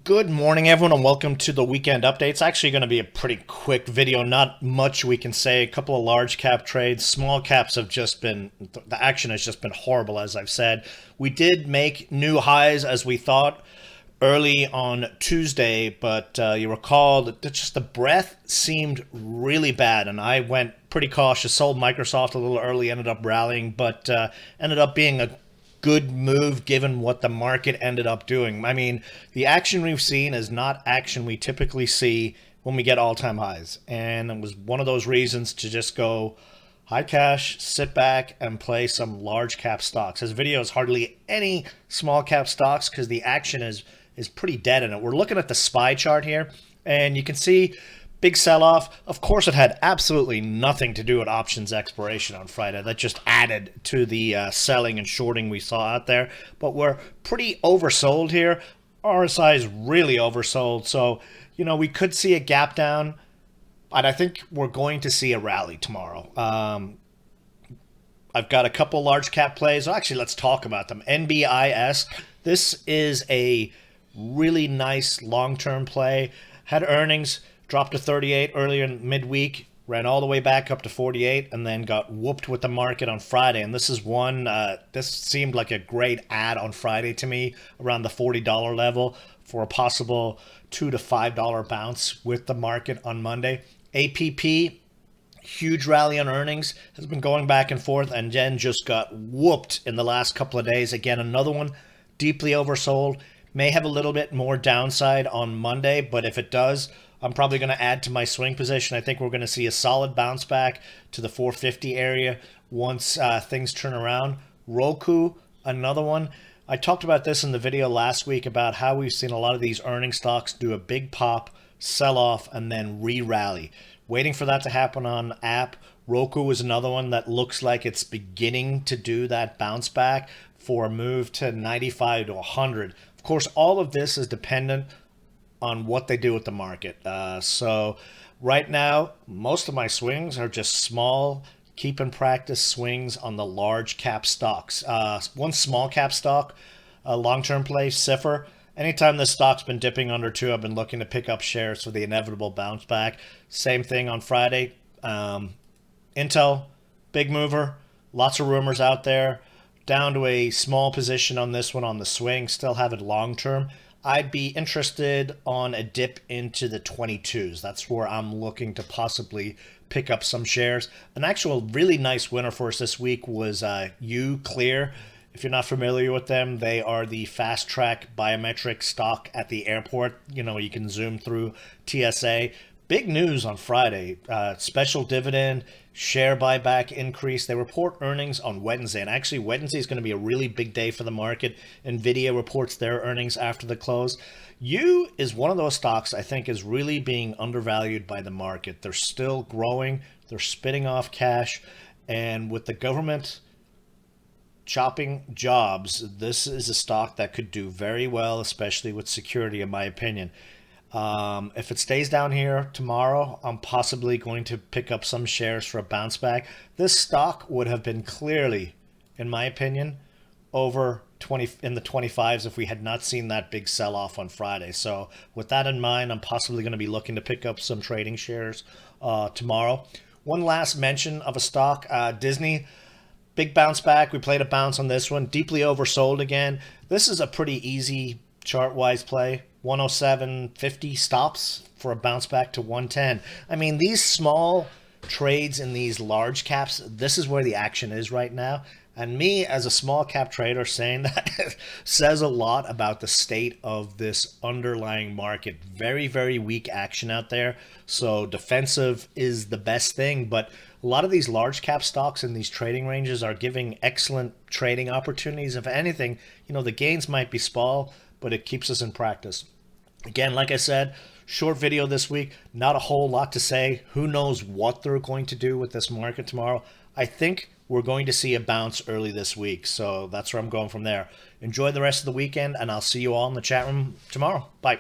Good morning, everyone, and welcome to the weekend update. It's actually going to be a pretty quick video. Not much we can say. A couple of large cap trades. Small caps have just been, the action has just been horrible, as I've said. We did make new highs as we thought early on Tuesday, but you recall that just the breath seemed really bad, and I went pretty cautious. Sold Microsoft a little early, ended up rallying, but ended up being a good move given what the market ended up doing. I mean, the action we've seen is not action we typically see when we get all-time highs. And it was one of those reasons to just go high cash, sit back, and play some large cap stocks. This video is hardly any small cap stocks because the action is pretty dead in it. We're looking at the SPY chart here, and you can see big sell-off. Of course, it had absolutely nothing to do with options expiration on Friday. That just added to the selling and shorting we saw out there. But we're pretty oversold here. RSI is really oversold. So, we could see a gap down. But I think we're going to see a rally tomorrow. I've got a couple large cap plays. Well, actually, let's talk about them. NBIS. This is a really nice long-term play. Had earnings. Dropped to 38 earlier in midweek, ran all the way back up to 48, and then got whooped with the market on Friday. And this is one, this seemed like a great ad on Friday to me, around the $40 level for a possible $2 to $5 bounce with the market on Monday. APP, huge rally on earnings, has been going back and forth, and then just got whooped in the last couple of days. Again, another one deeply oversold. May have a little bit more downside on Monday, but if it does, I'm probably going to add to my swing position. I think we're going to see a solid bounce back to the 450 area once things turn around. ROKU, another one. I talked about this in the video last week about how we've seen a lot of these earning stocks do a big pop, sell off, and then re-rally. Waiting for that to happen on app. ROKU is another one that looks like it's beginning to do that bounce back for a move to 95 to 100. Of course, all of this is dependent on what they do with the market. So right now, most of my swings are just small, keep in practice swings on the large cap stocks. One small cap stock, a long-term play, SYPR. Anytime this stock's been dipping under 2, I've been looking to pick up shares for the inevitable bounce back. Same thing on Friday. Intel, big mover, lots of rumors out there. Down to a small position on this one on the swing, still have it long-term. I'd be interested on a dip into the 22s. That's where I'm looking to possibly pick up some shares. An actual really nice winner for us this week was Clear. If you're not familiar with them, they are the fast track biometric stock at the airport. You can zoom through TSA. Big news on Friday, special dividend, share buyback increase. They report earnings on Wednesday, and actually Wednesday is going to be a really big day for the market. NVIDIA reports their earnings after the close. U is one of those stocks I think is really being undervalued by the market. They're still growing, they're spitting off cash, and with the government chopping jobs, this is a stock that could do very well, especially with security, in my opinion. If it stays down here tomorrow, I'm possibly going to pick up some shares for a bounce back. This stock would have been clearly, in my opinion, over 20 in the 25s if we had not seen that big sell-off on Friday. So with that in mind, I'm possibly going to be looking to pick up some trading shares tomorrow. One last mention of a stock, Disney. Big bounce back. We played a bounce on this one. Deeply oversold again. This is a pretty easy chart-wise play. 107.50 stops for a bounce back to 110. I mean, these small trades in these large caps, this is where the action is right now. And me as a small cap trader saying that says a lot about the state of this underlying market. Very, very weak action out there. So defensive is the best thing, but a lot of these large cap stocks in these trading ranges are giving excellent trading opportunities. If anything, the gains might be small, but it keeps us in practice. Again, like I said, short video this week, not a whole lot to say. Who knows what they're going to do with this market tomorrow. I think we're going to see a bounce early this week, so that's where I'm going from there. Enjoy the rest of the weekend, and I'll see you all in the chat room tomorrow. Bye.